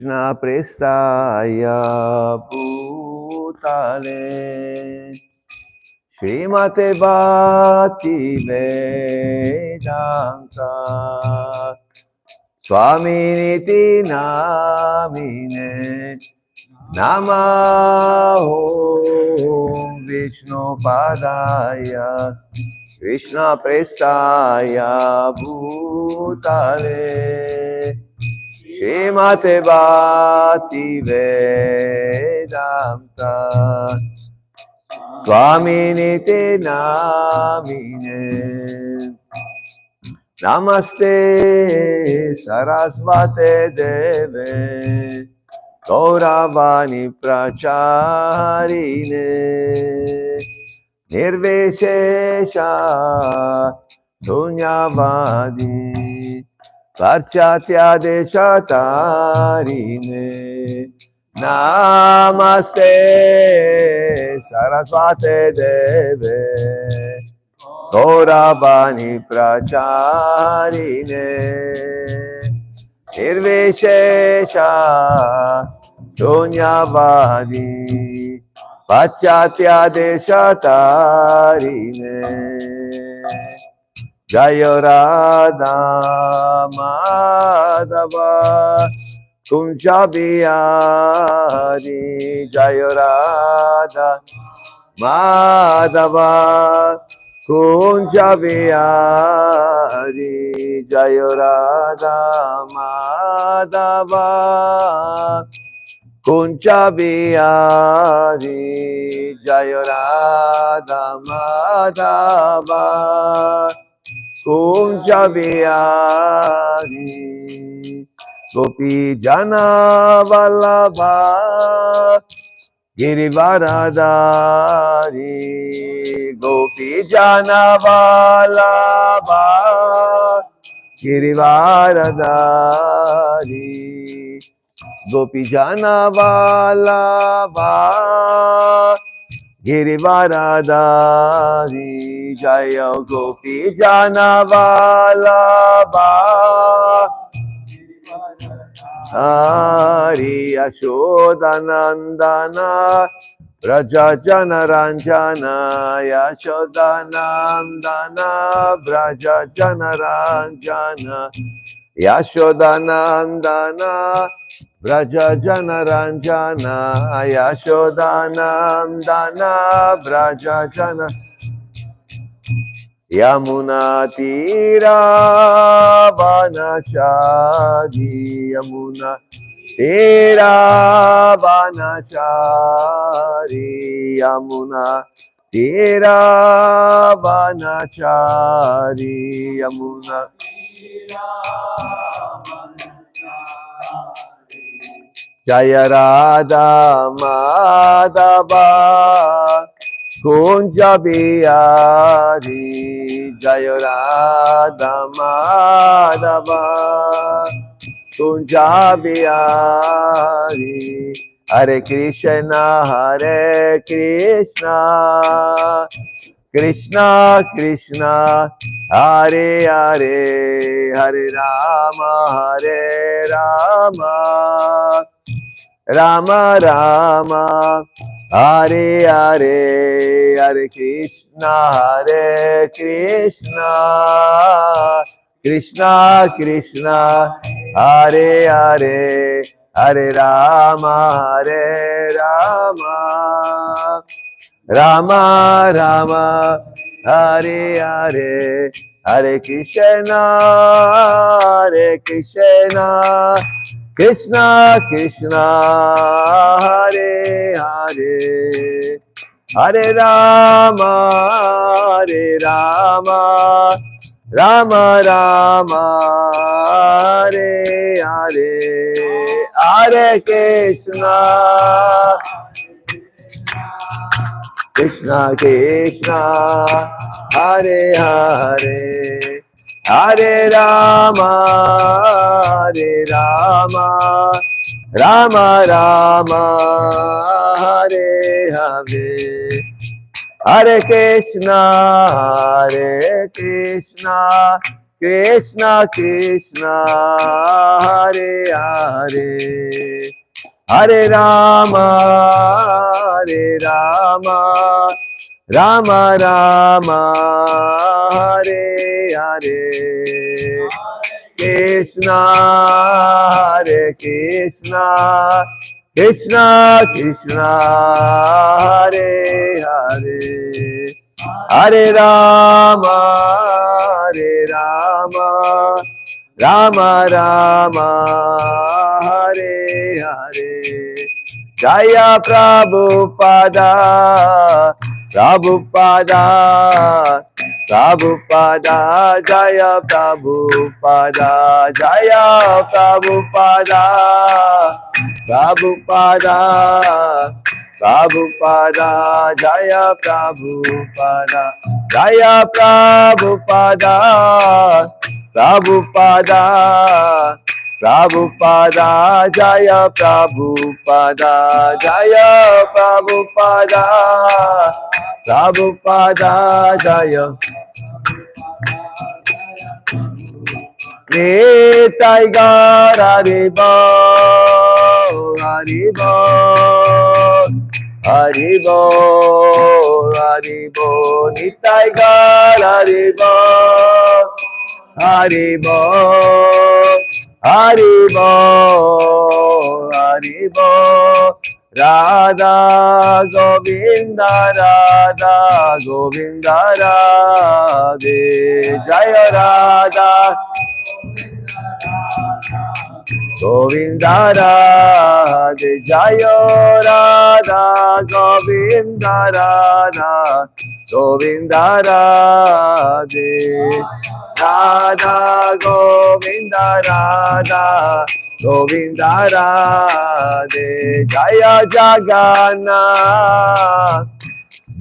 Krishna prestaya bhutale Śrimate Bhakti Vedanta Swaminiti Namine Namaho Vishnu Padaya Krishna prestaya bhutale Śrimate Bhakti Vedanta Swaminiti Namine Namaste Sarasvate Deve Gauravani Pracharine Nirvishesha Sunyavadi Varchatya Deshatarine Namaste Sarasvate Deve Gauravani Pracharine Nirvishesha Sunyavadi Varchatya Deshatarine Jaya Radha Madhava Kunja Bihari Jaya Radha Madhava Kunja Bihari Jaya Radha Madhava Kunja Bihari Jaya Radha Madhava Kunja Bihari Gopi Jana Vallabha Girivaradari Gopi Jana Vallabha Girivaradari Gopi Jana Vallabha Girivaradari Jaya Gopi Jana Vallabha Hari Yashodanandana Braja Jana Ranjana Yashodanandana Braja Jana Ranjana Yashodanandana Braja Jana Ranjana Yashodanandana Braja Jana Yamuna Tira Vanachari Yamuna Tira Vanachari Yamuna Tira Vanachari Yamuna Jaya Radha Madhava Kunja Bihari Jaya Radha Madhava Kunja Bihari Hare Krishna Krishna Krishna Hare Hare Hare Rama Rama Rama Hare Hare Hare Krishna Krishna Krishna Hare Hare Hare Rama Rama Rama Hare Hare Hare Krishna Krishna Krishna Hare Hare Hare Rama Rama Rama Hare Hare Hare Krishna Krishna Krishna Hare Hare Hare Rama Rama Rama Hare Hare Hare Krishna Krishna Krishna Hare Hare Hare Rama Hare Rama Rama Rama Hare Hare Krishna Hare Krishna Krishna Krishna Hare Hare Hare Rama Hare Rama Rama Rama Hare Hare Jaya Prabhupada Prabhupada Prabhupada Jaya Prabhupada Jaya Prabhupada Prabhupada Prabhupada Jaya Prabhupada Jaya Prabhupada Prabhupada Prabhupada Jaya Prabhupada Jaya Prabhupada Prabhupada Jaya Nitai Gaur Haribo Haribo Haribo Haribo Nitai Gaur Haribo Haribo Haribo Haribo Radha Govinda Radha Govinda Radhe Jaya Radha Govinda Radhe Jaya Radha Govinda Radha Govinda Radhe Radha Govinda Radha Govinda Radhe Jaya Jagannath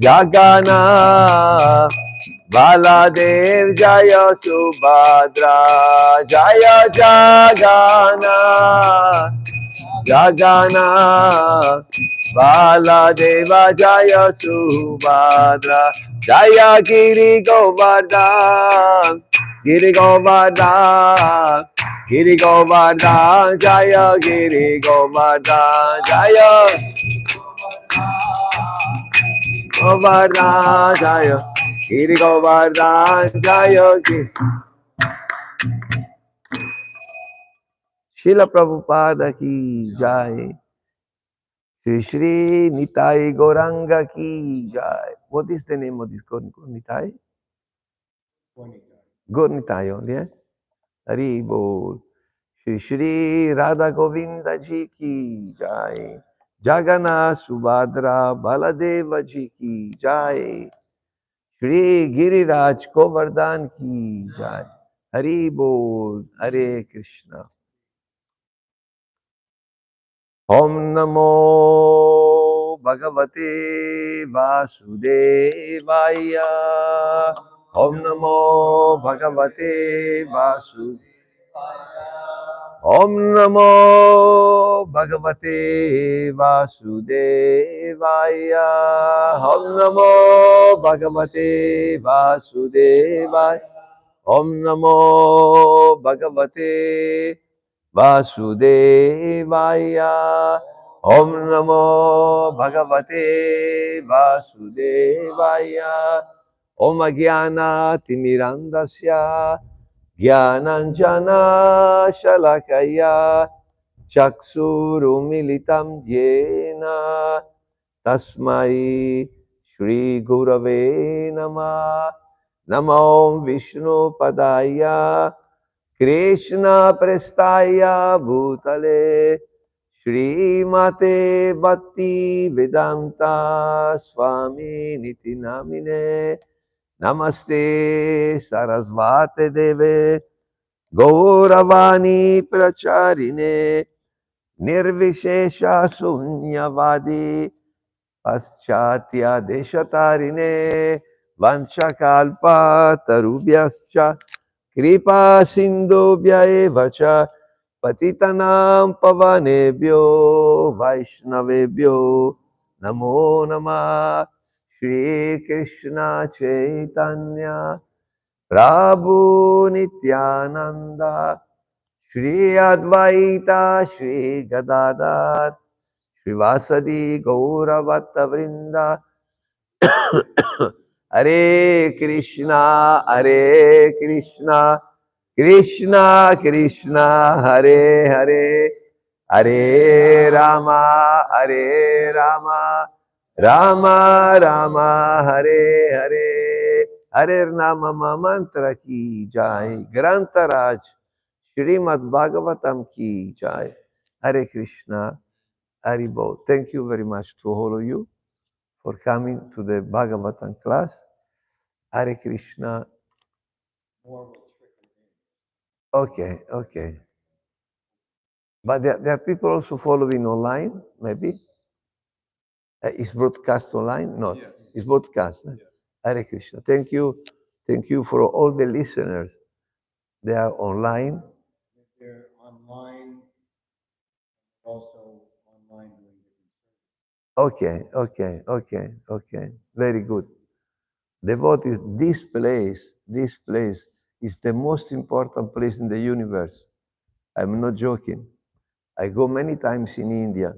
Jagannath Baladev Jaya Subhadra Jaya Jagannath Jagannath Baladeva Jaya Subhadra Jaya Giri Govardhan Giri Govardhan Giri Govardhan Jaya Giri Govardhan Jaya Govardhan Jaya Giri Govardhan Jaya Giri Srila Prabhupada ki jai Shri Shri Nitai Gauranga ki jai. What is the name of this God Nitai? God Nitai only, eh? Hari Bol. Shri Shri Radha Govinda ji ki jai. Jagana Subhadra Baladeva ji ki jai. Shri Giriraj Govardhan ki jai. Hari Bol. Hare Krishna. Om Namo Bhagavate Vasudevaya. Om Namo Bhagavate Vasudevaya. Om Namo Bhagavate Vasudevaya. Om Namo Bhagavate Vasudevaya. Om Namo Bhagavate Vasudevaya. Om Namo Bhagavate Vasudevaya. Om Jnana Timirandasya Jnananjana Shalakaya Chaksurumilitam Jena Tasmai Shri Gurave Namah. Namo Vishnu Padaya Krishna Prestaya Bhutale Shri Mate Bhakti Vedanta Swami Niti Namine Namaste Sarasvate Deve Gauravani Pracharine Nirvishesha Sunyavadi Paschatya Deshatarine Vanchakalpa Tarubhyascha Kripa Sindhubhya Evacha Patitanam Pavanebhyo Vaishnavebhyo Namo Namah Shri Krishna Chaitanya Prabhu Nityananda, Shri Advaita, Shri Gadadhar, Srivasadi Gauravata Vrinda. Hare Krishna, Hare Krishna, Krishna Krishna, Hare Hare, Hare Rama, Hare Rama, Rama Rama, Hare Hare. Hare Nama Mantra ki jai, Grantaraj, Śrimad Bhāgavatam ki jai. Hare Krishna, Haribol. Thank you very much to all of you for coming to the Bhagavatam class. Hare Krishna. Okay, okay. But there are people also following online, maybe? Is broadcast online? Not. Yes. It's broadcast. Yes. Hare Krishna. Thank you. Thank you for all the listeners. They are online. They're online, also online doing different services. Okay. Very good. Devotees, this place is the most important place in the universe. I'm not joking. I go many times in India.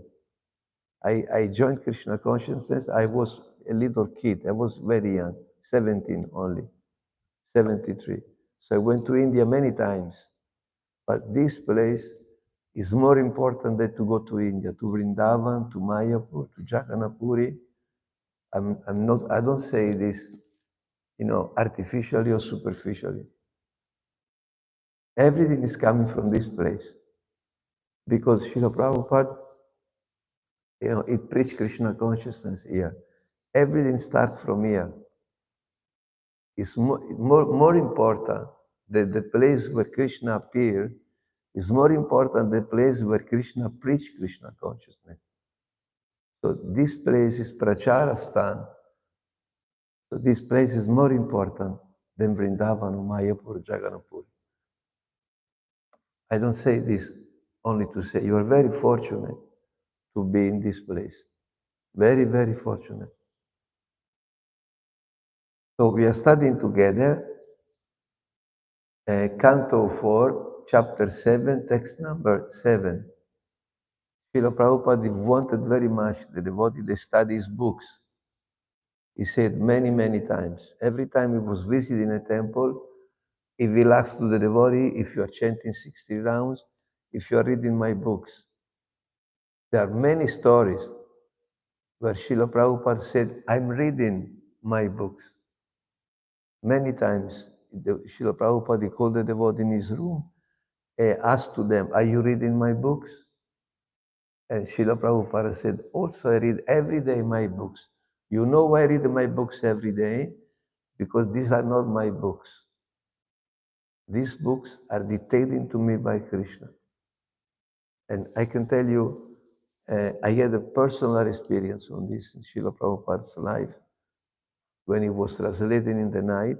I joined Krishna consciousness. I was a little kid. I was very young, 17 only, 73. So I went to India many times. But this place is more important than to go to India, to Vrindavan, to Mayapur, to Jagannath-puri. I don't say this, artificially or superficially. Everything is coming from this place. Because Srila Prabhupada, he preached Krishna consciousness here. Everything starts from here. It's more important that the place where Krishna appeared is more important than the place where Krishna preached Krishna consciousness. So this place is Pracharastan. So this place is more important than Vrindavan, Mayapur, Jagannath-puri. I don't say this only to say you are very fortunate to be in this place. Very, very fortunate. So we are studying together Canto 4, Chapter 7, text number 7. Srila Prabhupada wanted very much the devotee to study his books. He said many, many times. Every time he was visiting a temple, he will ask to the devotee, if you are chanting 60 rounds, if you are reading my books. There are many stories where Srila Prabhupada said, I'm reading my books. Many times, Srila Prabhupada called the devotee in his room, asked to them, are you reading my books? And Srila Prabhupada said, also I read every day my books. You know why I read my books every day? Because these are not my books. These books are dictated to me by Krishna. And I can tell you, I had a personal experience on this in Srila Prabhupada's life. When he was translating in the night,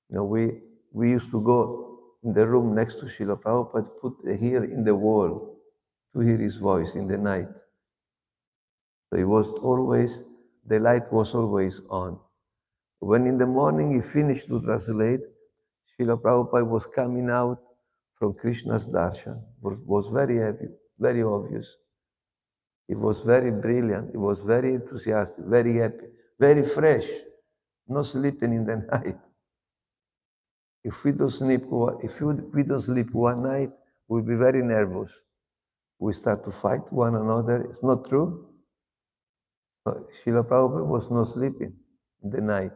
we used to go in the room next to Srila Prabhupada, put the ear in the wall to hear his voice in the night. So the light was always on. When in the morning he finished to translate, Srila Prabhupada was coming out from Krishna's darshan. Was very happy, very obvious. He was very brilliant. He was very enthusiastic, very happy, very fresh, not sleeping in the night. If we don't sleep one night, we'll be very nervous. We start to fight one another. It's not true. Srila Prabhupada was not sleeping in the night.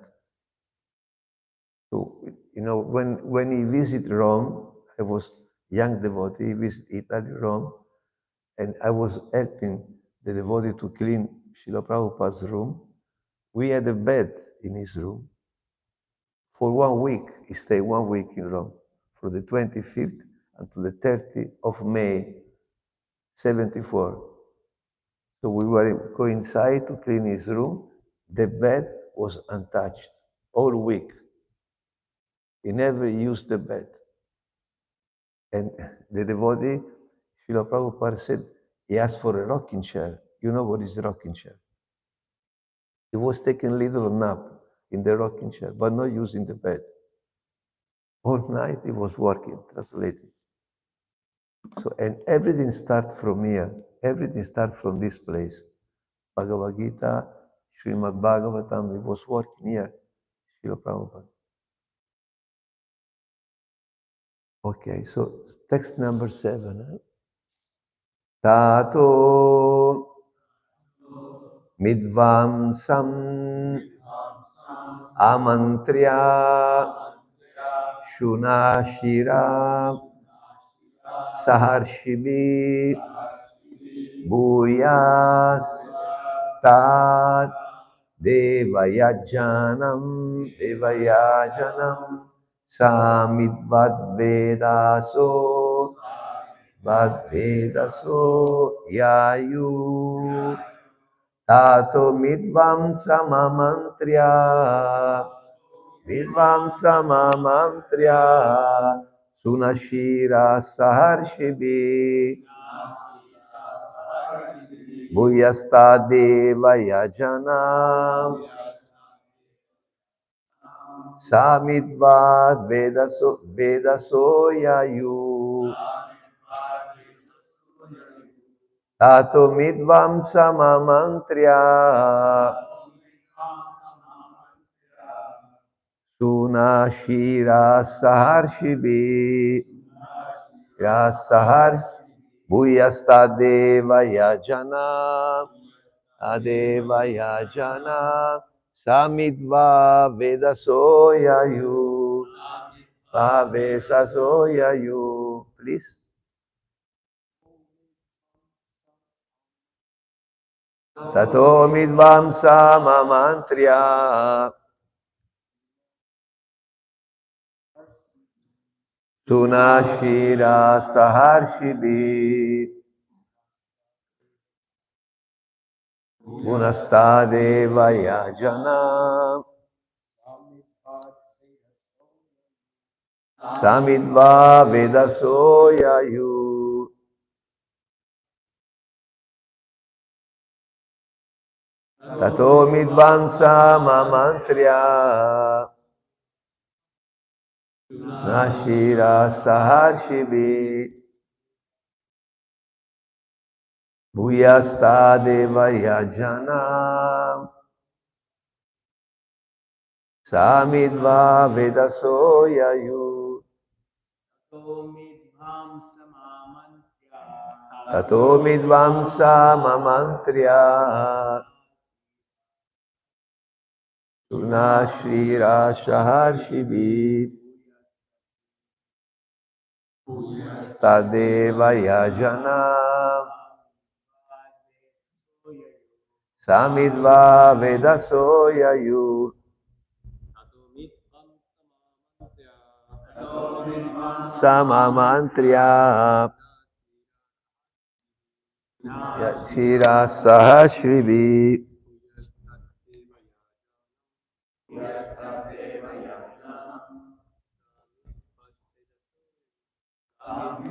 So, when he visited Rome, I was young devotee, he visited Italy, Rome, and I was helping the devotee to clean Srila Prabhupada's room. We had a bed in his room. For 1 week, he stayed 1 week in Rome, from the 25th until the 30th of May, 74. So we were going inside to clean his room. The bed was untouched all week. He never used the bed. And the devotee, Srila Prabhupada said, he asked for a rocking chair. You know what is a rocking chair? He was taking a little nap in the rocking chair, but not using the bed. All night he was working, translating. So, and everything starts from here. Everything starts from this place. Bhagavad Gita, Śrimad Bhāgavatam, he was working here. Srila Prabhupada. Okay, so text number 7. Tato midvamsam amantriya shunashira saharshibi bhuyas tat devayajanam samidvad vedaso yayu tato midvam samamantria sunashira saharshibi bhuyasta devayajana samidvad vedaso yayu tato midvam samamantria sunashira saharshibi Rasahar Bhuyasta Devayajana Adevayajana Samidva Vedasoyayu Vavesasoyayu. Please. Tato midvam samamantria Sunashira Saharshibi Gunasta Devayajana Samidva Vedasoyayu Tato midvansa mamantria Nashira saharshibi Bhuyasta devayajana Samidva vedasoyayu Tato midvamsa mamantria Nashira saharshibi Stadevayajana Samidva vedasoyayu Samamantria Shira Sahashribi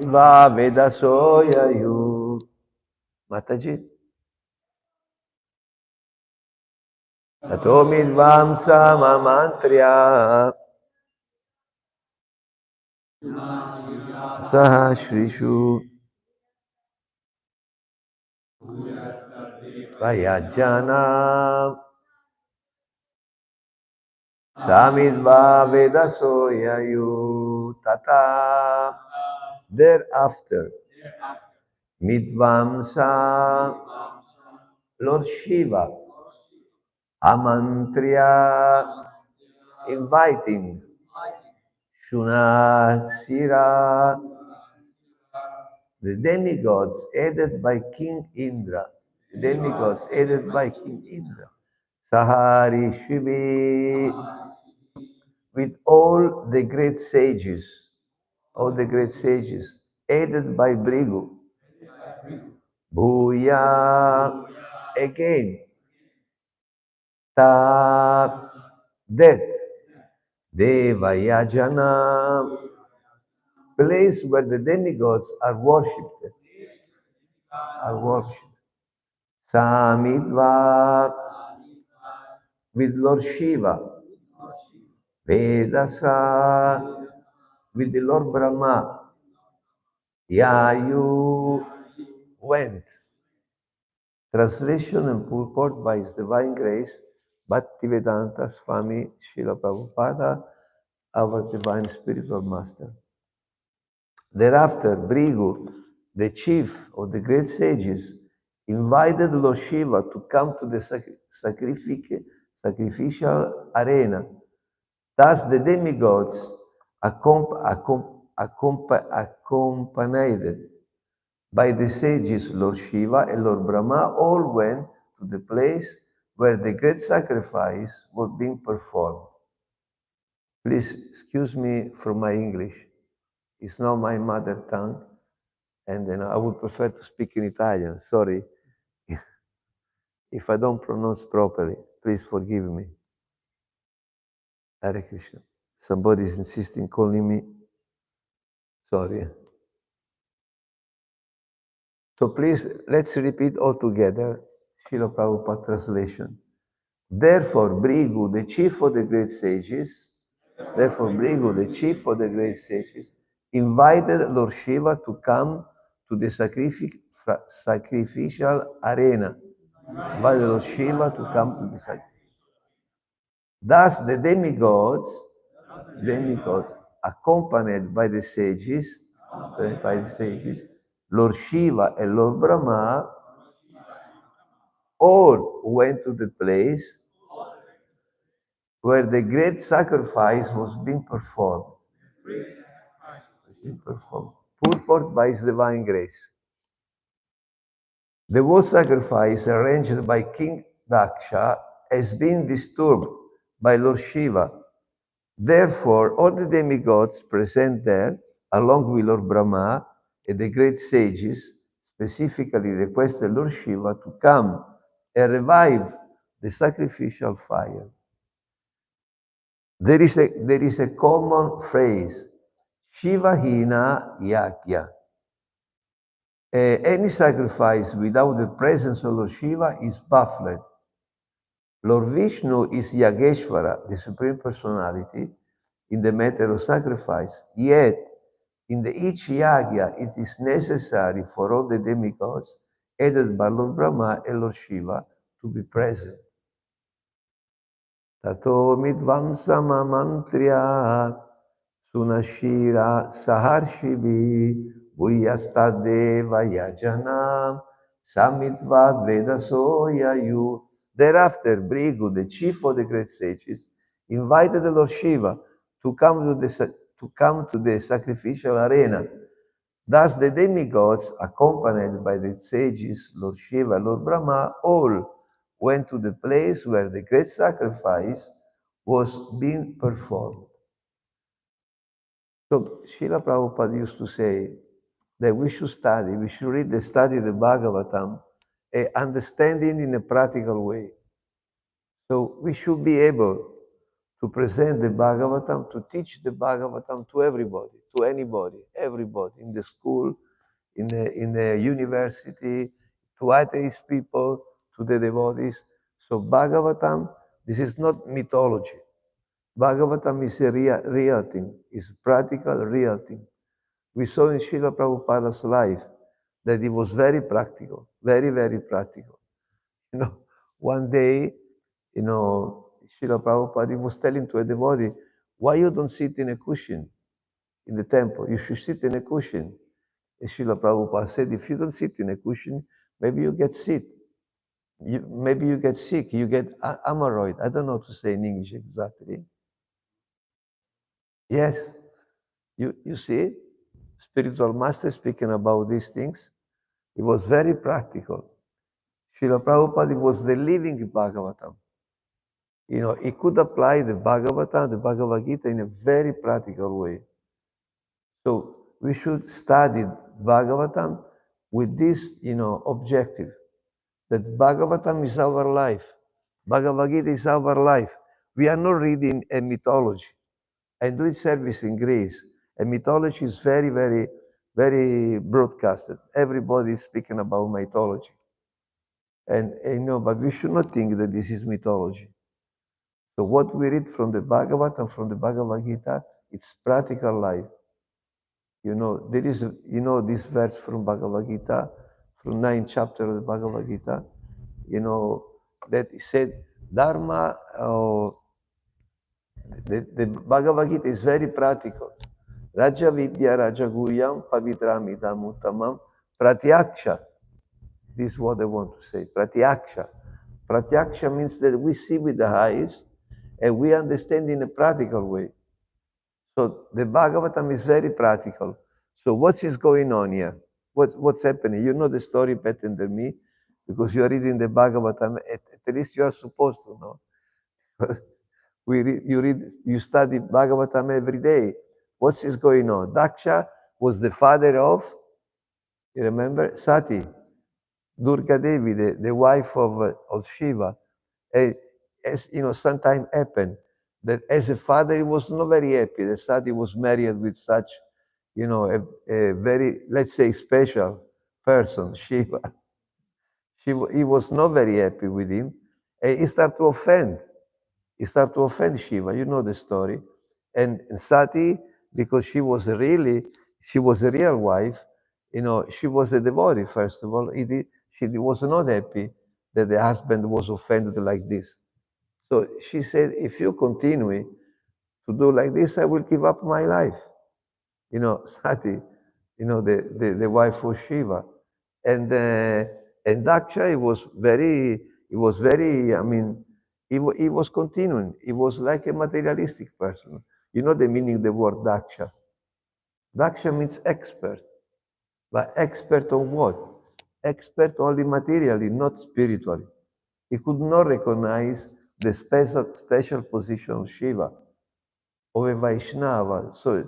Va vedasoyayu. Mataji. Tato midvam samamantria Sahashrishu Vayajana Samidva vedasoyayu Tata. Thereafter Midvamsa Lord Shiva Amantria inviting Shunasira the demigods aided by King Indra, the demigods aided by King Indra, Sahari Shivi, with all the great sages, aided by Brigu, Bhuya, again, Ta, death, Devayajana, place where the demigods are worshipped, Samidva, with Lord Shiva, Vedasa, with the Lord Brahma. You went. Translation and purport by His Divine Grace, Bhaktivedanta Swami Srila Prabhupada, our Divine Spiritual Master. Thereafter, Brigu, the chief of the great sages, invited Lord Shiva to come to the sacrificial arena. Thus, the demigods, accompanied by the sages Lord Shiva and Lord Brahma, all went to the place where the great sacrifice was being performed. Please excuse me for my English. It's not my mother tongue, and then I would prefer to speak in Italian. Sorry if I don't pronounce properly. Please forgive me. Hare Krishna. Somebody is insisting calling me. Sorry. So please, let's repeat all together. Srila Prabhupada translation. Therefore, Brigu, the chief of the great sages, invited Lord Shiva to come to the sacrificial arena. Invited Lord Shiva to come to the sacrificial. Thus, the demigods, accompanied by the sages, Lord Shiva and Lord Brahma, all went to the place where the great sacrifice was being performed. Purport by His Divine Grace. The war sacrifice arranged by King Daksha has been disturbed by Lord Shiva. Therefore, all the demigods present there, along with Lord Brahma and the great sages, specifically requested Lord Shiva to come and revive the sacrificial fire. There is a common phrase, Shiva Hina Yagya. Any sacrifice without the presence of Lord Shiva is baffled. Lord Vishnu is Yageshwara, the Supreme Personality, in the matter of sacrifice. Yet, in each yagya, it is necessary for all the demigods, aided by Lord Brahma and Lord Shiva, to be present. Tato midvamsama mantriya sunashira saharshivi bhuyastadeva yajana samitvad vedasoyayu. Thereafter, Brigu, the chief of the great sages, invited the Lord Shiva to come to the sacrificial arena. Thus, the demigods, accompanied by the sages, Lord Shiva, Lord Brahma, all went to the place where the great sacrifice was being performed. So, Srila Prabhupada used to say that we should read the Bhāgavatam, understanding in a practical way. So, we should be able to present the Bhāgavatam, to teach the Bhāgavatam to everybody, to anybody, everybody, in the school, in the university, to atheist people, to the devotees. So Bhāgavatam, this is not mythology. Bhāgavatam is a real thing. It's practical, real thing. We saw in Srila Prabhupada's life that it was very practical, very, very practical. One day, Srila Prabhupada was telling to a devotee, why you don't sit in a cushion in the temple? You should sit in a cushion. And Srila Prabhupada said, if you don't sit in a cushion, maybe you get sick. Maybe you get sick, you get hemorrhoid. I don't know how to say in English exactly. Yes, you see, spiritual master speaking about these things. It was very practical. Srila Prabhupada was the living Bhagavatam. He could apply the Bhagavatam, the Bhagavad Gita in a very practical way. So we should study Bhagavatam with this, objective, that Bhagavatam is our life. Bhagavad Gita is our life. We are not reading a mythology. I do service in Greece. A mythology is very, very, very broadcasted. Everybody is speaking about mythology. But we should not think that this is mythology. So what we read from the Bhagavatam, from the Bhagavad Gita, it's practical life. You know, there is, this verse from Bhagavad Gita, from 9th chapter of the Bhagavad Gita, that it said, Dharma, the Bhagavad Gita is very practical. Raja Vidya Raja Guryam Pavitram Idam Uttamam Pratyaksha. This is what I want to say. Pratyaksha. Pratyaksha means that we see with the eyes and we understand in a practical way. So the Bhagavatam is very practical. So what is going on here? What's happening? You know the story better than me because you are reading the Bhagavatam. At least you are supposed to know. You study Bhagavatam every day. What is going on? Daksha was the father of, you remember, Sati, Durga Devi, the wife of Shiva. As you know, sometimes happened that as a father, he was not very happy that Sati was married with such, a very, let's say, special person, Shiva. He was not very happy with him, and he started to offend. He started to offend Shiva. You know the story. And Sati, because she was a real wife, she was a devotee, first of all. She was not happy that the husband was offended like this. So she said, if you continue to do like this, I will give up my life. Sati, the wife of Shiva. And Daksha, I mean, he was continuing. He was like a materialistic person. You know the meaning of the word Daksha? Daksha means expert. But expert on what? Expert only materially, not spiritually. He could not recognize the special position of Shiva of a Vaishnava. So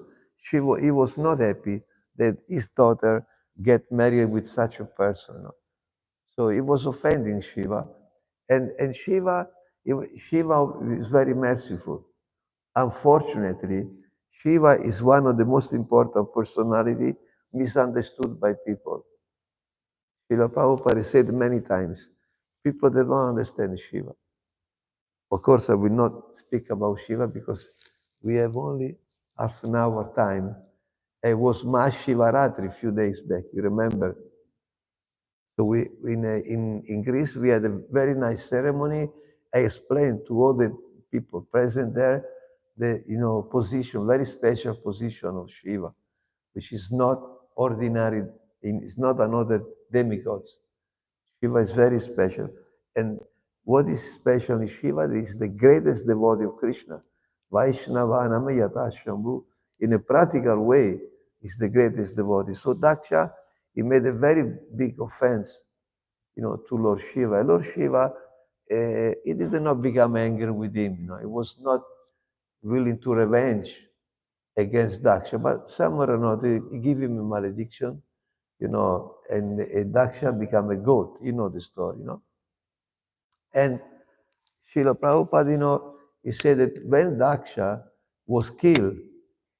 he was not happy that his daughter get married with such a person. So he was offending Shiva. And Shiva is very merciful. Unfortunately, Shiva is one of the most important personality misunderstood by people. Srila Prabhupada said many times, people that don't understand Shiva. Of course, I will not speak about Shiva because we have only half an hour time. It was Mahashivaratri a few days back, you remember? So in Greece, we had a very nice ceremony. I explained to all the people present there the position, very special position of Shiva, which is not ordinary, it's not another demigod. Shiva is very special. And what is special in Shiva is the greatest devotee of Krishna. Vaishnava Namayata Shambhu, in a practical way, is the greatest devotee. So Daksha, he made a very big offense, to Lord Shiva. Lord Shiva, he did not become angry with him. He was not willing to revenge against Daksha, but somewhere or another, he gave him a malediction, and Daksha became a goat. You know the story, And Srila Prabhupada, he said that when Daksha was killed,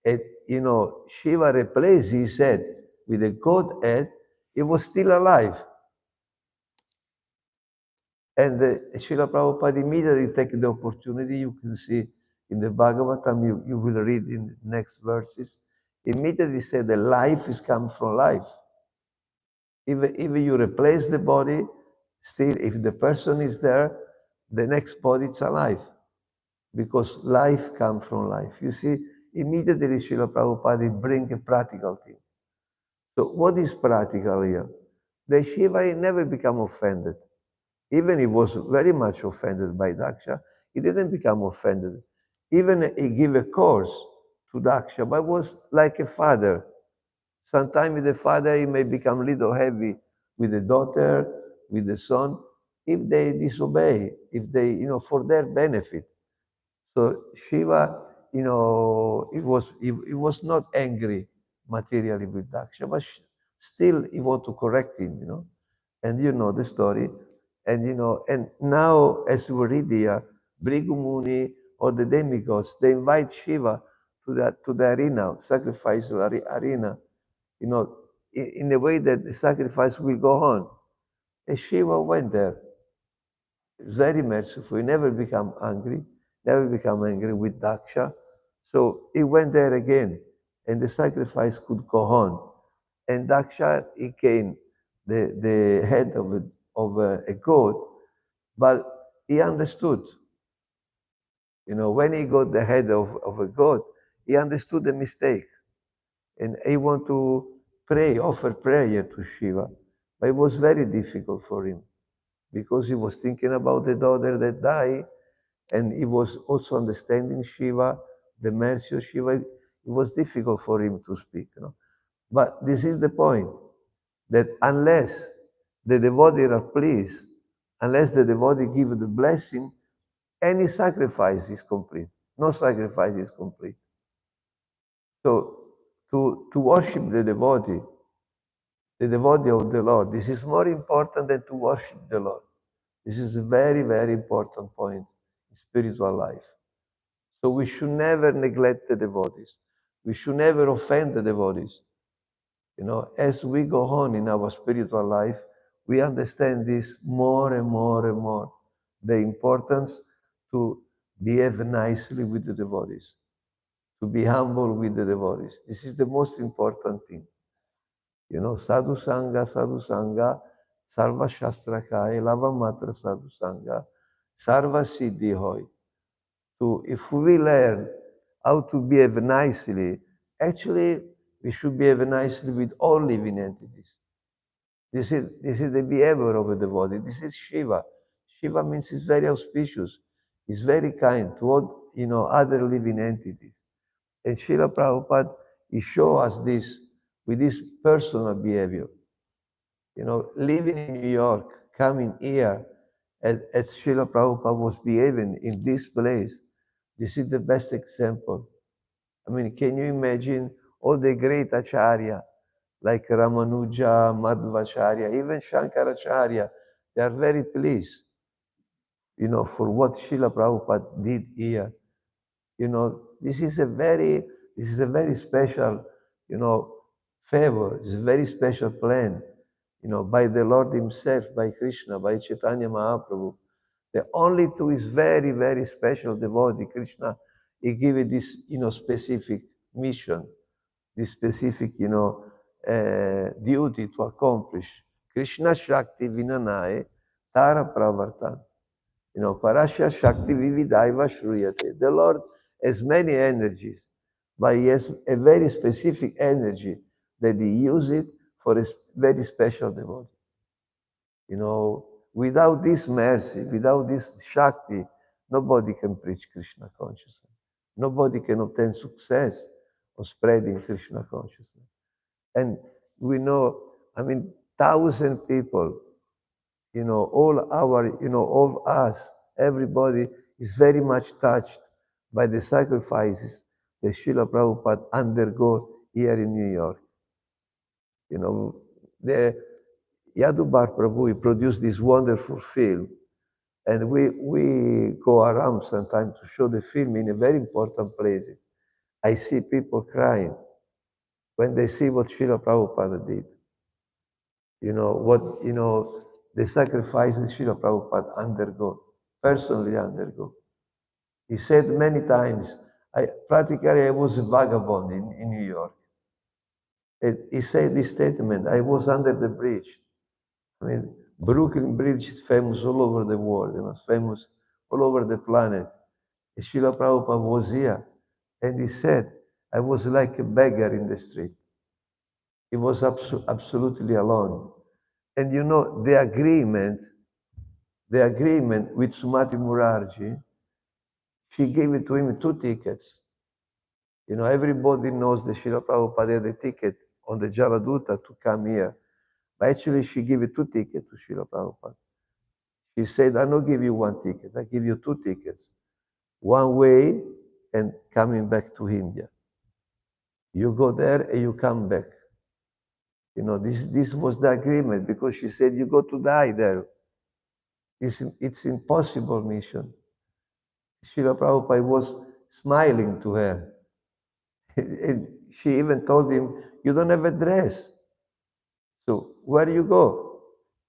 Shiva replaced his head with a goat head, he was still alive. And Srila Prabhupada immediately take the opportunity, you can see in the Bhagavatam, you will read in the next verses, immediately said the life is come from life. If you replace the body, still if the person is there, the next body is alive. Because life comes from life. You see, immediately Srila Prabhupada bring a practical thing. So what is practical here? The Shiva never become offended. Even he was very much offended by Daksha, he didn't become offended. Even he gave a course to Daksha, but was like a father. Sometimes the father he may become a little heavy with the daughter, with the son, if they disobey, if they, for their benefit. So Shiva, he was not angry materially with Daksha, but still he want to correct him, And you know the story. And now as we read here, Bhrigu Muni or the demigods, they invite Shiva to the arena, sacrifice arena, in a way that the sacrifice will go on. And Shiva went there, very merciful. He never become angry with Daksha. So he went there again. and the sacrifice could go on. And Daksha, he came the head of a goat, but he understood. When he got the head of a goat, he understood the mistake. And he wanted to offer prayer to Shiva. But it was very difficult for him because he was thinking about the daughter that died, and he was also understanding Shiva, the mercy of Shiva. It was difficult for him to speak. But this is the point, that unless the devotee are pleased, unless the devotee give the blessing, any sacrifice is complete. No sacrifice is complete. So to worship the devotee of the Lord, this is more important than to worship the Lord. This is a very, very important point in spiritual life. So we should never neglect the devotees. We should never offend the devotees. As we go on in our spiritual life, we understand this more and more and more, the importance to behave nicely with the devotees, to be humble with the devotees. This is the most important thing. Sadhu Sangha, Sarva Shastra Kai, Lava Matra Sadhu Sangha, Sarva Siddhi Hoy. If we learn how to behave nicely, actually, we should behave nicely with all living entities. This is the behavior of a devotee. This is Shiva. Shiva means he's very auspicious. He's very kind to all, other living entities. And Srila Prabhupada, he showed us this with his personal behavior. Living in New York, coming here, as Srila Prabhupada was behaving in this place, this is the best example. I mean, can you imagine all the great Acharya, like Ramanuja, Madhvacharya, even Shankaracharya, they are very pleased, for what Srila Prabhupada did here. This is a very special, favor. It's a very special plan, by the Lord Himself, by Krishna, by Chaitanya Mahaprabhu. The only to His very, very special devotee, Krishna, He gave it this, specific mission, this specific, duty to accomplish. Krishna Shakti Vinanaye Tara Pravartan. Parasya Shakti Vividaiva Shruyate. The Lord has many energies, but He has a very specific energy that He uses for a very special devotee. Without this mercy, without this Shakti, nobody can preach Krishna consciousness. Nobody can obtain success of spreading Krishna consciousness. And we know, thousand people, all us, everybody is very much touched by the sacrifices that Srila Prabhupada undergo here in New York. The Yadubar Prabhu, he produced this wonderful film, and we go around sometimes to show the film in a very important places. I see people crying when they see what Srila Prabhupada did. The sacrifices Srila Prabhupada personally undergo. He said many times, I was a vagabond in New York. He said this statement, I was under the bridge. Brooklyn Bridge is famous all over the world, it's famous all over the planet. And Srila Prabhupada was here, and he said, I was like a beggar in the street. He was absolutely alone. And the agreement with Sumati Murarji, she gave it to him 2 tickets. Everybody knows that Srila Prabhupada had a ticket on the Jaladuta to come here. But actually, she gave it 2 tickets to Srila Prabhupada. She said, I don't give you 1 ticket, I give you 2 tickets. One way and coming back to India. You go there and you come back. This was the agreement, because she said, you go to die there. It's impossible mission. Srila Prabhupada was smiling to her. And she even told him, you don't have a dress. So where do you go?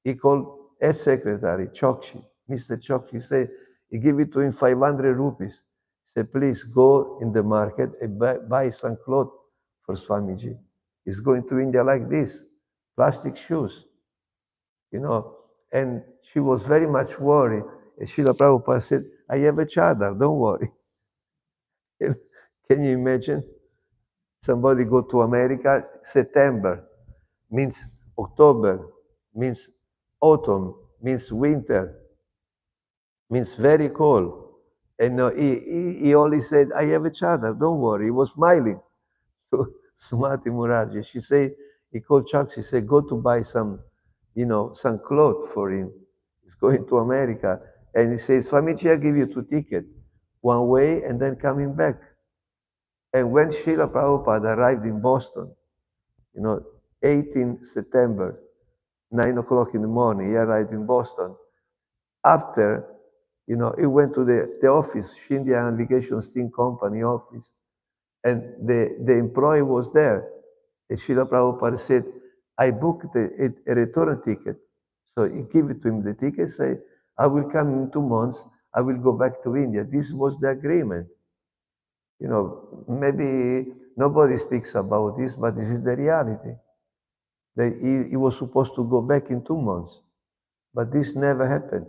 He called a secretary, Chokshi, Mr. Chokshi. Said, he gave it to him 500 rupees. He said, please go in the market and buy some clothes for Swamiji. He's going to India like this, plastic shoes, you know. And she was very much worried. And Srila Prabhupada said, I have a chadar, don't worry. Can you imagine? Somebody go to America, September means October, means autumn, means winter, means very cold. And he only said, I have a chadar, don't worry. He was smiling to Sumati Murarji. She said, he called Chuck, she said, go to buy some, some clothes for him. He's going to America. And he says, Swamiji, I'll give you 2 tickets, one way and then coming back. And when Srila Prabhupada arrived in Boston, 18 September, 9 o'clock in the morning, he arrived in Boston. After, he went to the office, Shindia Navigation Steam Company office, and the employee was there. And Srila Prabhupada said, I booked a return ticket. So he gave it to him the ticket, say, I will come in 2 months, I will go back to India. This was the agreement. Maybe nobody speaks about this, but this is the reality. That he was supposed to go back in 2 months, but this never happened.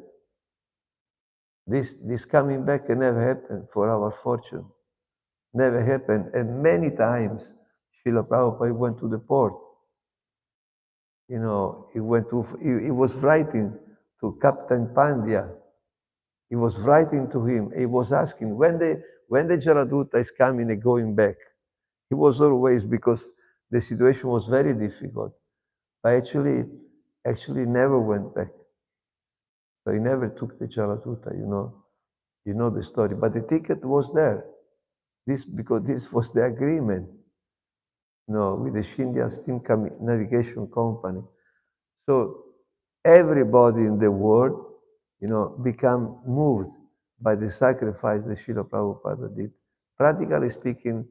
This coming back never happened for our fortune. Never happened. And many times, Srila Prabhupada went to the port. He was writing to Captain Pandya. He was writing to him. He was asking, when the Jaladuta is coming and going back? He was always, because the situation was very difficult. But actually never went back. So he never took the Jaladuta, You know the story. But the ticket was there. Because this was the agreement, with the Shindia Steam Navigation Company. So everybody in the world, become moved by the sacrifice that Srila Prabhupada did. Practically speaking,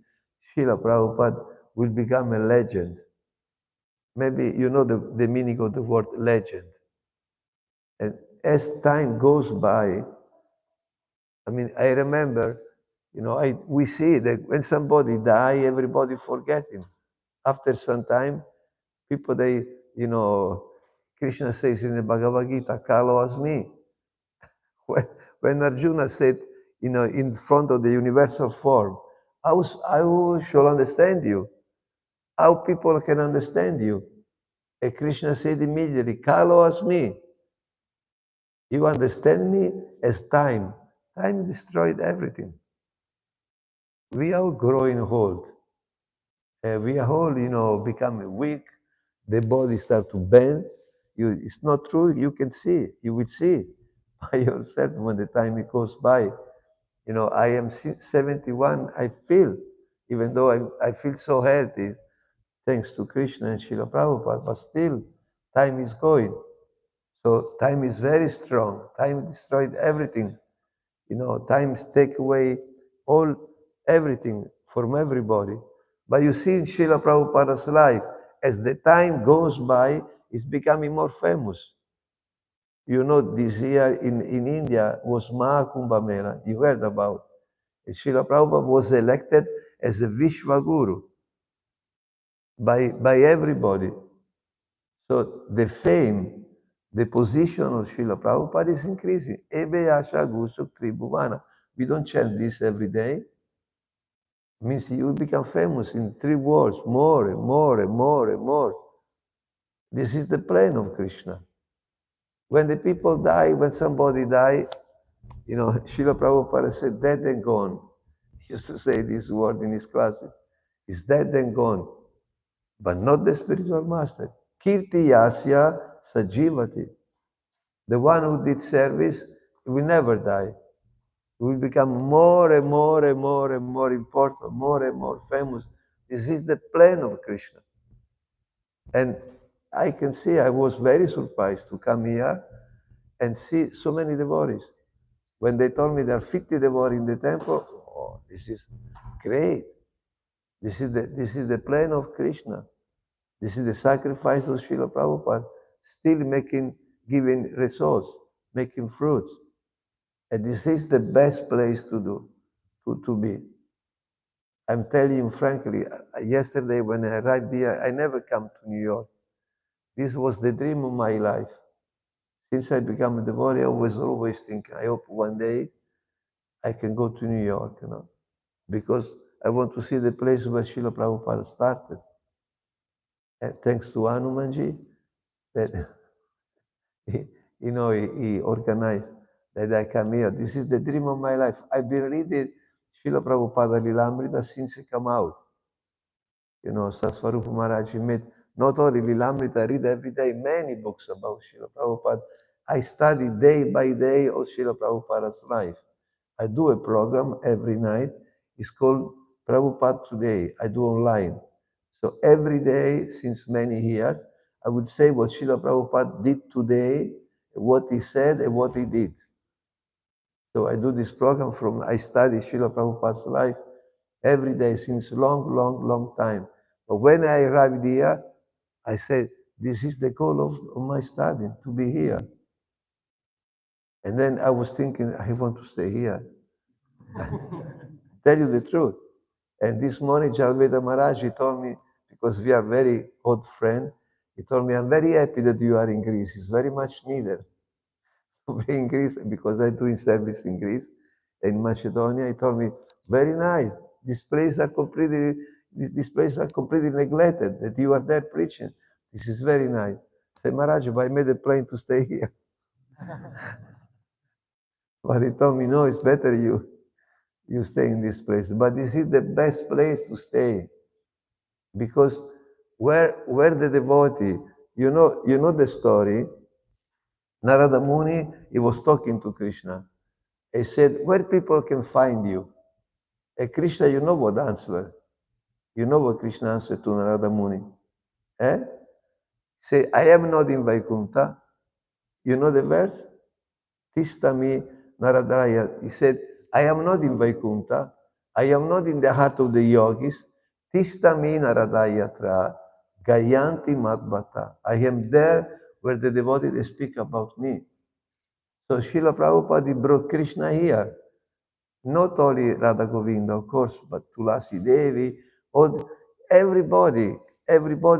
Srila Prabhupada will become a legend. Maybe you know the meaning of the word legend. And as time goes by, I remember, we see that when somebody die, everybody forget him. After some time, people, Krishna says in the Bhagavad Gita, Kalo as me. When Arjuna said, in front of the universal form, how shall understand you? How people can understand you? And Krishna said immediately, Kalo as me. You understand me as time. Time destroyed everything. We are growing old. We are all, becoming weak. The body starts to bend. It's not true. You can see. You will see by yourself when the time it goes by. I am 71. I feel, even though I feel so healthy, thanks to Krishna and Srila Prabhupada, but still, time is going. So time is very strong. Time destroyed everything. Time take away everything from everybody. But you see in Srila Prabhupada's life, as the time goes by, it's becoming more famous. This year in India was Mahakumbha Mela. You heard about it. Srila Prabhupada was elected as a Vishwaguru by everybody. So the fame, the position of Srila Prabhupada is increasing. Ebe Asha Gusuk Tribhuvana. We don't chant this every day. It means you become famous in 3 words, more and more and more and more. This is the plan of Krishna. When the people die, when somebody die, Srila Prabhupada said, dead and gone. He used to say this word in his classes. It's dead and gone. But not the spiritual master. Kirti Yasya Sajivati. The one who did service will never die. He will become more and more and more and more important, more and more famous. This is the plan of Krishna. And I can see, I was very surprised to come here and see so many devotees. When they told me there are 50 devotees in the temple, oh, this is great. This is the plan of Krishna. This is the sacrifice of Srila Prabhupada, still giving results, making fruits. And this is the best place to be. I'm telling you frankly, yesterday when I arrived here, I never come to New York. This was the dream of my life. Since I became a devotee, I was always thinking, I hope one day I can go to New York, because I want to see the place where Srila Prabhupada started. And thanks to Hanumanji, that he organized that I come here. This is the dream of my life. I've been reading Srila Prabhupada Lilamrita since I come out. Sasvarupa Maharaj, he made not only Lilamrita, I read every day many books about Srila Prabhupada. I study day by day of Srila Prabhupada's life. I do a program every night. It's called Prabhupada Today. I do online. So every day, since many years, I would say what Srila Prabhupada did today, what he said, and what he did. So I do this program I study Srila Prabhupada's life every day since long time. But when I arrived here, I said, this is the goal of my study, to be here. And then I was thinking, I want to stay here. Tell you the truth. And this morning, Jalveda Maharaj, he told me, because we are very old friends, he told me, I'm very happy that you are in Greece. It's very much needed to be in Greece, because I'm doing service in Greece, in Macedonia. He told me, very nice. These places are completely neglected, that you are there preaching. This is very nice. I said, Maharaj, I made a plan to stay here. But he told me, no, it's better you stay in this place. But this is the best place to stay. Because where the devotee, you know the story, Narada Muni, he was talking to Krishna. He said, where people can find you? And Krishna, you know what answer? You know what Krishna answered to Narada Muni? Say, I am not in Vaikuntha. You know the verse? Tistami Naradaya. He said, I am not in Vaikuntha. I am not in the heart of the yogis. Tistami Naradayatra. Gayanti Madbhata. I am there where the devotees speak about me. So Srila Prabhupada brought Krishna here. Not only Radha Govinda, of course, but Tulasi Devi, everybody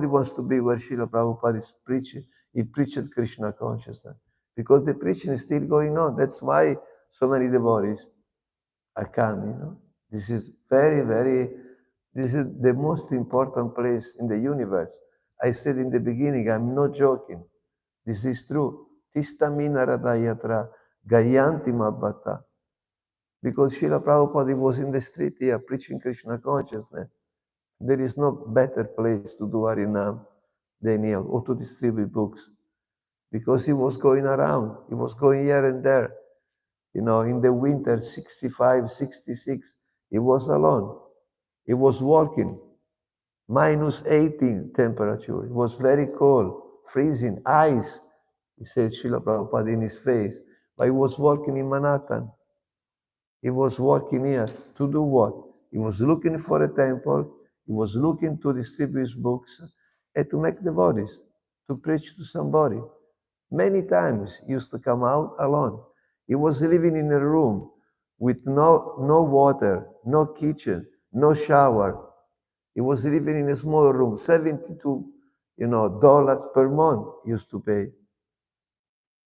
wants to be where Srila Prabhupada is preaching. He preached Krishna consciousness. Because the preaching is still going on. That's why so many devotees are coming. This is this is the most important place in the universe. I said in the beginning, I'm not joking. This is true. Tistami Naradayatra Gayanti Mabhata. Because Srila Prabhupada was in the street here preaching Krishna consciousness. There is no better place to do Harinam than here, or to distribute books. Because he was going around. He was going here and there. In the winter, 65, 66, he was alone. He was walking. Minus 18 temperature. It was very cold, freezing, ice. He said Srila Prabhupada in his face. But he was walking in Manhattan. He was working here to do what? He was looking for a temple. He was looking to distribute his books and to make devotees, to preach to somebody. Many times he used to come out alone. He was living in a room with no water, no kitchen, no shower. He was living in a small room, $72 dollars per month he used to pay.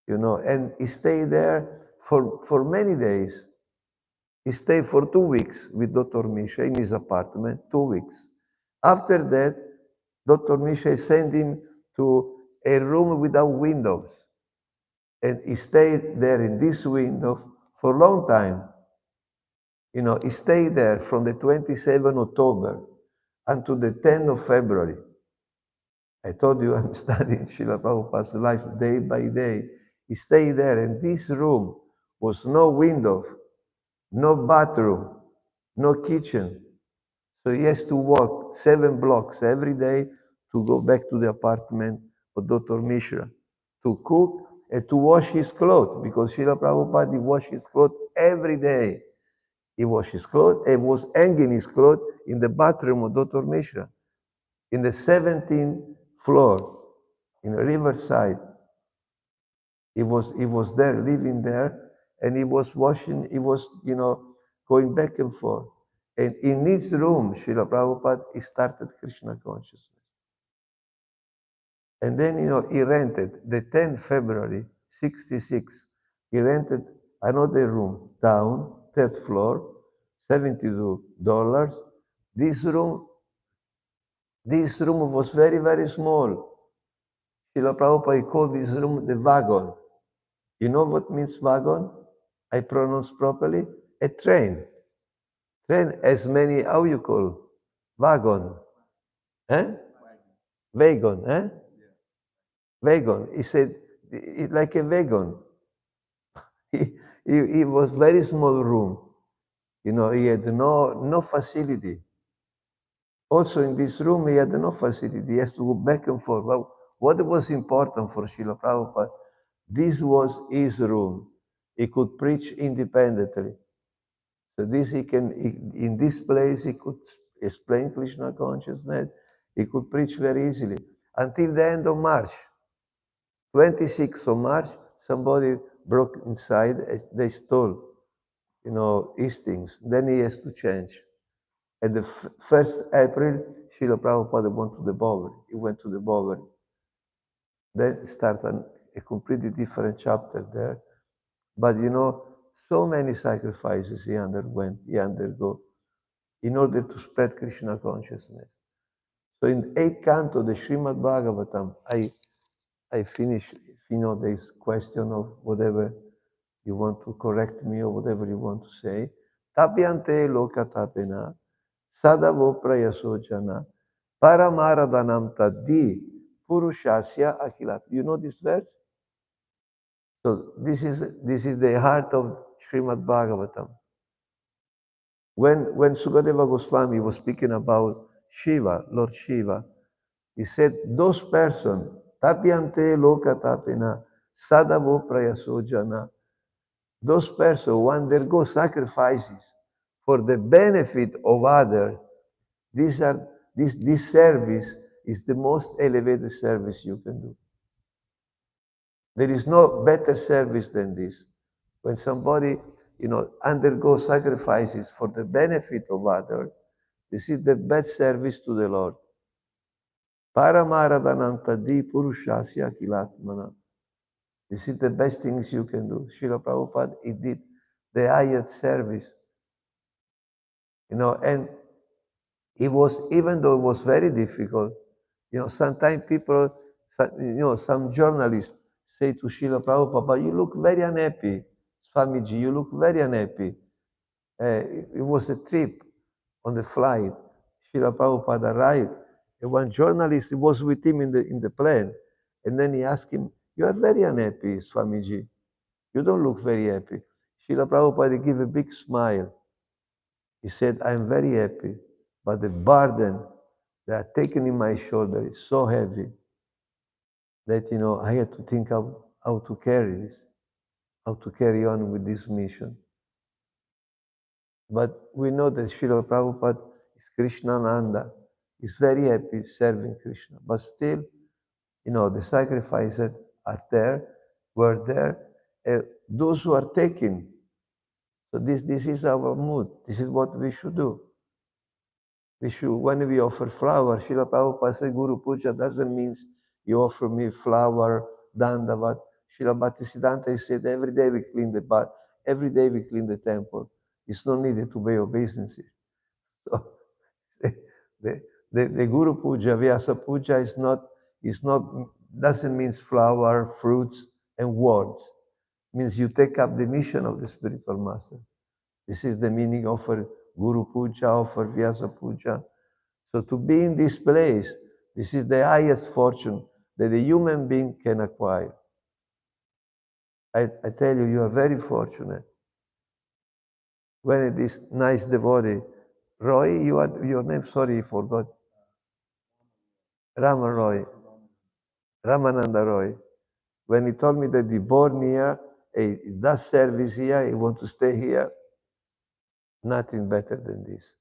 And he stayed there for many days. He stayed for 2 weeks with Dr. Misha in his apartment, 2 weeks. After that, Dr. Misha sent him to a room without windows. And he stayed there in this window for a long time. He stayed there from the 27th October until the 10th of February. I told you I'm studying Srila Prabhupada's life day by day. He stayed there, and this room was no window, no bathroom, no kitchen. So he has to walk 7 blocks every day to go back to the apartment of Dr. Mishra, to cook and to wash his clothes, because Srila Prabhupada washed his clothes every day. He washed his clothes and was hanging his clothes in the bathroom of Dr. Mishra, in the 17th floor, in Riverside. He was there, living there, and he was washing, he was, going back and forth. And in this room, Srila Prabhupada, he started Krishna consciousness. And then, he rented, the 10th February, 66, he rented another room down, third floor, $72. This room was very, very small. Srila Prabhupada called this room the wagon. You know what means wagon? I pronounce properly? A train. Train as many, how you call? Wagon. Eh? Wagon, eh? Wagon. He said, it's like a wagon. He was very small room. He had no facility. Also in this room, he had no facility. He has to go back and forth. Well, what was important for Srila Prabhupada, this was his room. He could preach independently. So in this place, he could explain Krishna consciousness. He could preach very easily. Until the end of March. 26th of March, somebody broke inside. They stole, his things. Then he has to change. At the 1st April, Srila Prabhupada went to the Bowery. He went to the Bowery. Then started a completely different chapter there. But so many sacrifices he undergo in order to spread Krishna consciousness. So in 8th canto, the Śrimad Bhāgavatam, I finish, this question of whatever you want to correct me or whatever you want to say. Tapyante lokatapena sadavo prayaso jana paramaradhanam taddi purushasya akilat. You know this verse? So this is the heart of Śrimad Bhāgavatam. When Sukadeva Goswami was speaking about Shiva, Lord Shiva, he said, those persons, tapyante lokatapena sadavo prayaso jana, those persons who undergo sacrifices for the benefit of others, this service is the most elevated service you can do. There is no better service than this. When somebody, undergoes sacrifices for the benefit of others, this is the best service to the Lord. Paramaradhanantadi purushasya kilatmana. This is the best things you can do. Srila Prabhupada, he did the highest service. And it was, even though it was very difficult, sometimes people, some journalists say to Srila Prabhupada, but you look very unhappy. Swamiji, you look very unhappy. It was a trip on the flight. Srila Prabhupada arrived, and one journalist was with him in the plane, and then he asked him, you are very unhappy, Swamiji. You don't look very happy. Srila Prabhupada gave a big smile. He said, I'm very happy, but the burden that are taken in my shoulder is so heavy that, I had to think how to carry this, how to carry on with this mission. But we know that Srila Prabhupada is Krishnananda. He's very happy serving Krishna. But still, the sacrifices were there. Those who are taken. So this is our mood. This is what we should do. When we offer flower, Srila Prabhupada said, Guru Puja doesn't mean you offer me flower, dandavat. Srila Bhaktisiddhanta said, every day we clean the temple. It's not needed to pay your businesses. So the Guru Puja, Vyasa Puja doesn't mean flower, fruits, and words. It means you take up the mission of the spiritual master. This is the meaning of Guru Puja, of Vyasa Puja. So to be in this place, this is the highest fortune that a human being can acquire. I tell you, you are very fortunate. When this nice devotee, Roy, you had your name, sorry, I forgot. Ramananda Roy. When he told me that he born here, he does service here, he wants to stay here, nothing better than this.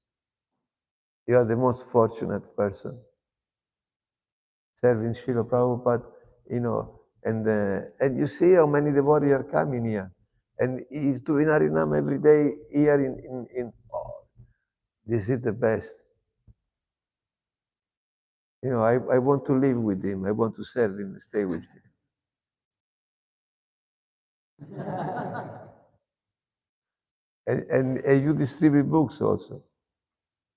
You are the most fortunate person. Serving Srila Prabhupada, and you see how many devotees are coming here. And he's doing Harinam every day here in This is the best. You know, I want to live with him. I want to serve him, stay with him. And you distribute books also.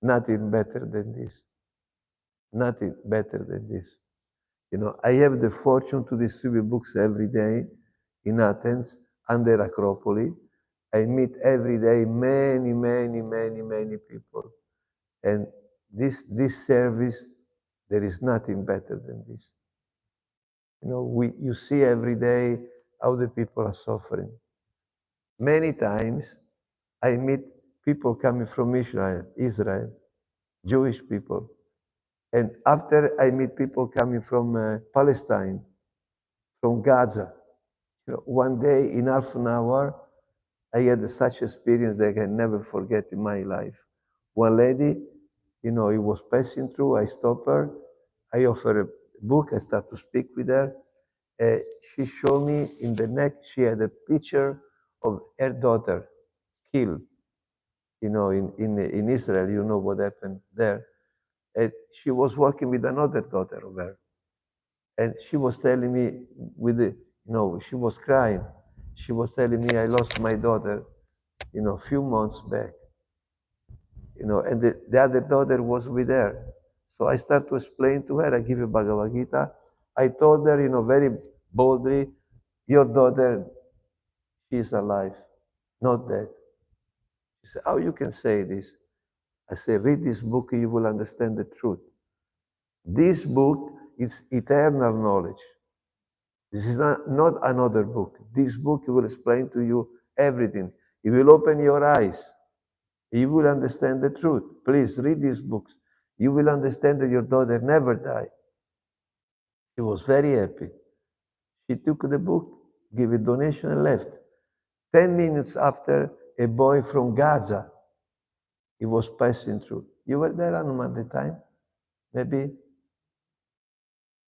Nothing better than this. Nothing better than this. You know, I have the fortune to distribute books every day in Athens, under Acropolis. I meet every day many people. And this service, there is nothing better than this. You know, you see every day how the people are suffering. Many times I meet people coming from Israel, Jewish people. And after I meet people coming from Palestine, from Gaza. You know, one day in half an hour, I had such experience that I can never forget in my life. One lady, you know, he was passing through, I stopped her, I offered a book, I started to speak with her. She showed me in the neck, she had a picture of her daughter killed. You know, in Israel, you know what happened there. She was working with another daughter of her. And she was telling me she was crying. She was telling me, I lost my daughter, you know, a few months back. You know, and the other daughter was with her. So I start to explain to her, I give her Bhagavad Gita. I told her, you know, very boldly, your daughter, she is alive, not dead. She said, how you can say this? I say, read this book, you will understand the truth. This book is eternal knowledge. This is not another book. This book will explain to you everything. It will open your eyes. You will understand the truth. Please read these books. You will understand that your daughter never died. She was very happy. She took the book, gave a donation, and left. 10 minutes after, a boy from Gaza, he was passing through. You were there, Anum, at the time? Maybe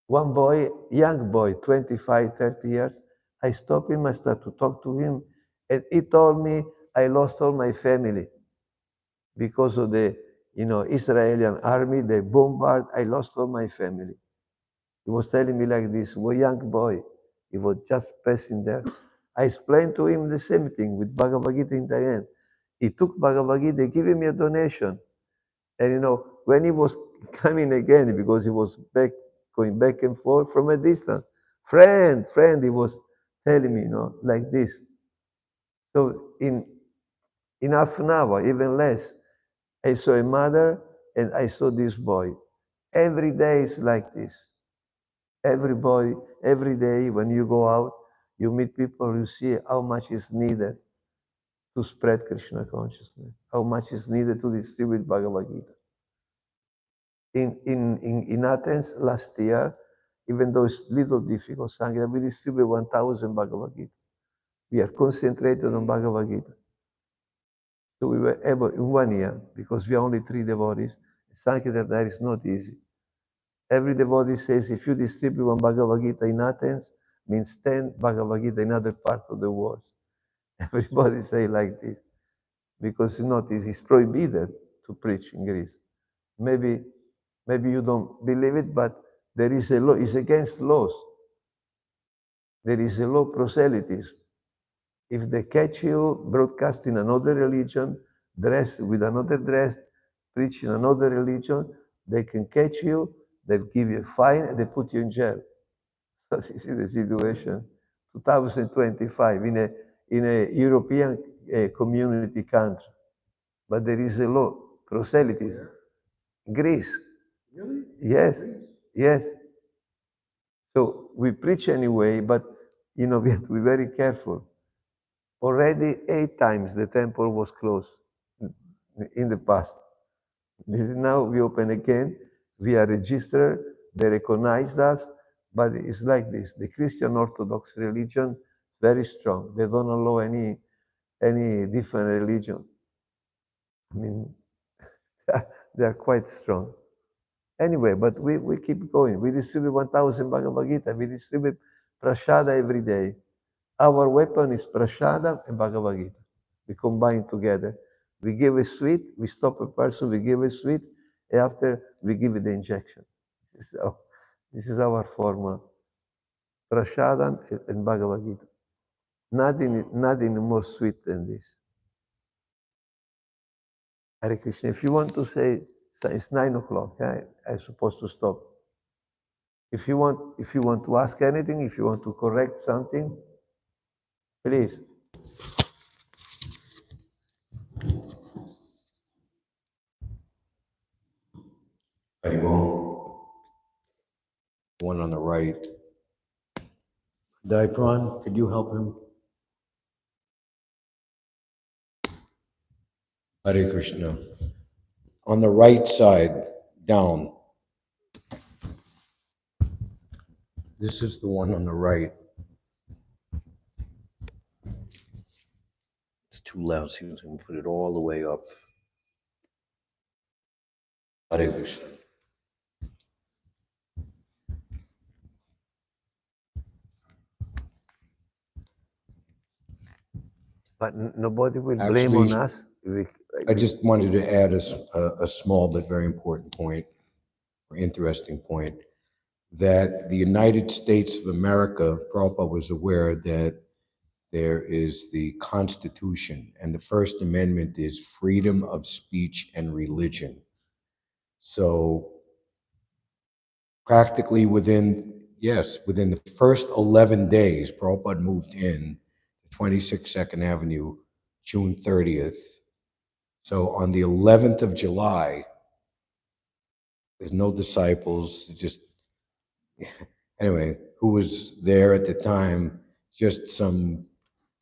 one boy, young boy, 25, 30 years, I stopped him, I started to talk to him, and he told me, I lost all my family because of the, Israeli army, they bombard, I lost all my family. He was telling me like this, a young boy, he was just passing there. I explained to him the same thing with Bhagavad Gita in the end. He took Bhagavad Gita, gave me a donation. And when he was coming again, because he was going back and forth from a distance, friend, he was telling me, like this. So in half an hour, even less, I saw a mother and I saw this boy. Every day is like this. Every day when you go out, you meet people, you see how much is needed to spread Krishna consciousness, how much is needed to distribute Bhagavad Gita. In Athens last year, even though it's little difficult, Sangha, we distributed 1,000 Bhagavad Gita. We are concentrated on Bhagavad Gita. So we were able, in 1 year, because we are only 3 devotees, Sankirtan is not easy. Every devotee says if you distribute 1 Bhagavad Gita in Athens, means 10 Bhagavad Gita in other parts of the world. Everybody say like this. Because it's prohibited to preach in Greece. Maybe you don't believe it, but there is a law. It's against laws. There is a law, proselytism. If they catch you broadcasting another religion, dressed with another dress, preaching another religion, they can catch you, they give you a fine, and they put you in jail. So this is the situation. 2025 in a European community country, but there is a law, proselytism. Greece. Really? Yes, yes. So we preach anyway, but we have to be very careful. Already 8 times the temple was closed in the past. Now we open again. We are registered. They recognized us, but it's like this. The Christian Orthodox religion very strong. They don't allow any different religion. I mean, they are quite strong. Anyway, but we keep going. We distribute 1,000 Bhagavad Gita. We distribute prashada every day. Our weapon is prashada and Bhagavad Gita. We combine together. We give a sweet, we stop a person, we give a sweet, after we give it the injection. This is our formula. Prasadam and Bhagavad Gita. Nothing more sweet than this. Hare Krishna. If you want to say, it's 9 o'clock, I'm supposed to stop. If you want to ask anything, if you want to correct something, please. One on the right. Daipran, could you help him? Hare Krishna. On the right side, down. This is the one on the right. It's too loud, so I'm going to put it all the way up. Hare Krishna. But nobody will blame on us. I just wanted to add a small but very important point, or interesting point, that the United States of America, Prabhupada was aware that there is the Constitution, and the First Amendment is freedom of speech and religion. So practically within the first 11 days, Prabhupada moved in to 26 2nd Avenue, June 30th. So on the 11th of July, there's no disciples, just, anyway, who was there at the time, just some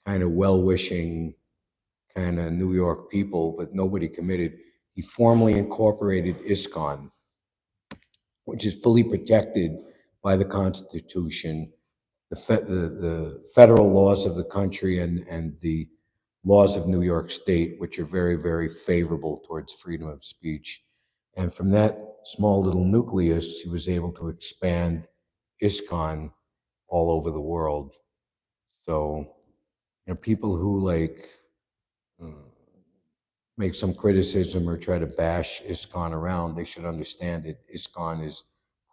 kind of well-wishing kind of New York people, but nobody committed. He formally incorporated ISKCON, which is fully protected by the Constitution, the federal laws of the country, and the laws of New York State, which are very, very favorable towards freedom of speech. And from that small little nucleus, he was able to expand ISKCON all over the world. So, people who make some criticism or try to bash ISKCON around, they should understand that ISKCON is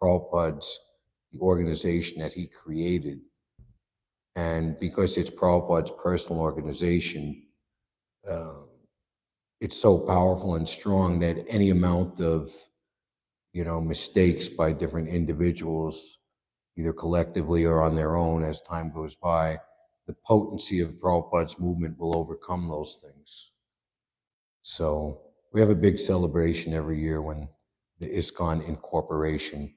Prabhupada's, the organization that he created. And because it's Prabhupada's personal organization, it's so powerful and strong that any amount of, mistakes by different individuals, either collectively or on their own as time goes by, the potency of Prabhupada's movement will overcome those things. So we have a big celebration every year when the ISKCON incorporation,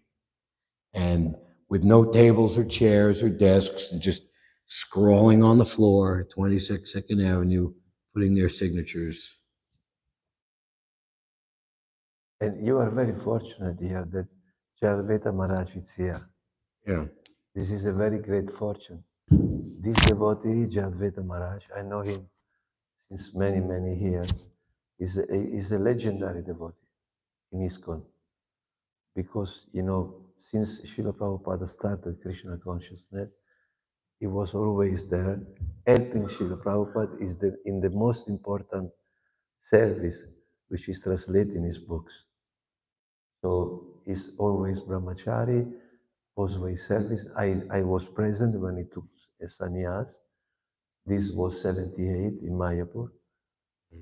and with no tables or chairs or desks, just scrawling on the floor, 26 2nd Avenue, putting their signatures. And you are very fortunate here that Jadvaita Maharaj is here. Yeah. This is a very great fortune. This devotee, Jadvaita Maharaj, I know him since many, many years. He's a legendary devotee in ISKCON. Because, since Srila Prabhupada started Krishna consciousness, he was always there, helping Srila Prabhupada in the most important service, which is translating his books. So he's always brahmachari, always service. I was present when he took a sannyas. This was 78 in Mayapur.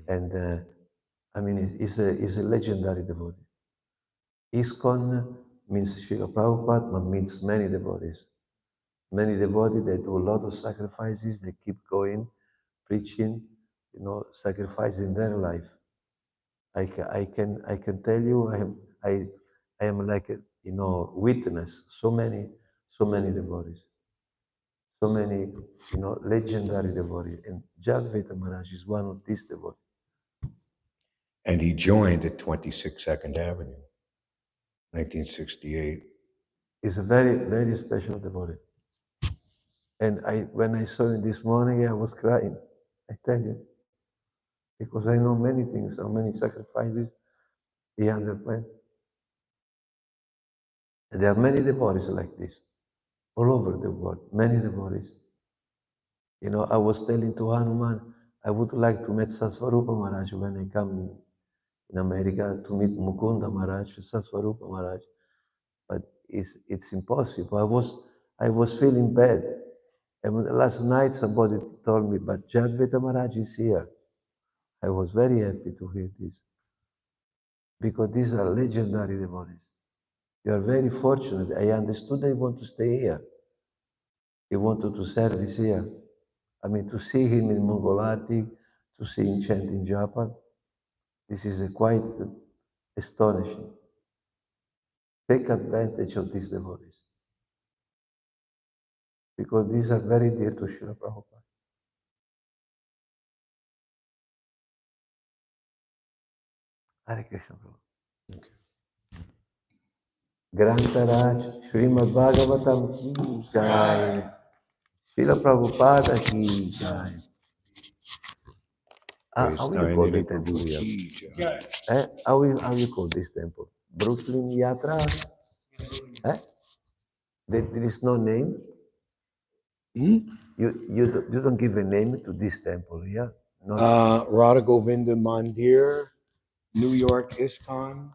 And he's a legendary devotee. ISKCON means Srila Prabhupada, but means many devotees. Many devotees, they do a lot of sacrifices, they keep going, preaching, sacrificing their life. I can tell you, I am like a, witness so many devotees, so many, legendary devotees. And Jadvaita Maharaj is one of these devotees. And he joined at 26 2nd Avenue, 1968. He's a very, very special devotee. And when I saw him this morning, I was crying, I tell you. Because I know many things, how many sacrifices he underwent. And there are many devotees like this, all over the world, many devotees. I was telling to Hanuman, I would like to meet Sasvarupa Maharaj when I come in America to meet Mukunda Maharaj, Sasvarupa Maharaj, but it's impossible. I was feeling bad. And last night somebody told me, but Jadvita Maharaj is here. I was very happy to hear this because these are legendary devotees. You are very fortunate. I understood they want to stay here. He wanted to service here. I mean, to see him in Mongolati, to see him chant in Japan, this is quite astonishing. Take advantage of these devotees because these are very dear to Srila Prabhupada. Hare Krishna Prabhu. Okay. Grantaraj, Śrimad Bhāgavatam ki jai. Srila Prabhupada ki jai. Praise How you call the Dayanidhi temple Prabhu here? ki jai. How you call this temple? Brooklyn Yatra? Eh? There is no name? You don't give a name to this temple here? No. Radha Govinda Mandir, New York ISKCON.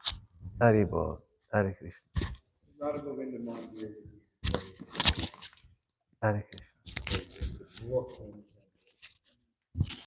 Haribol, Hare Krishna, Radha Govinda Mandir. Hare Krishna.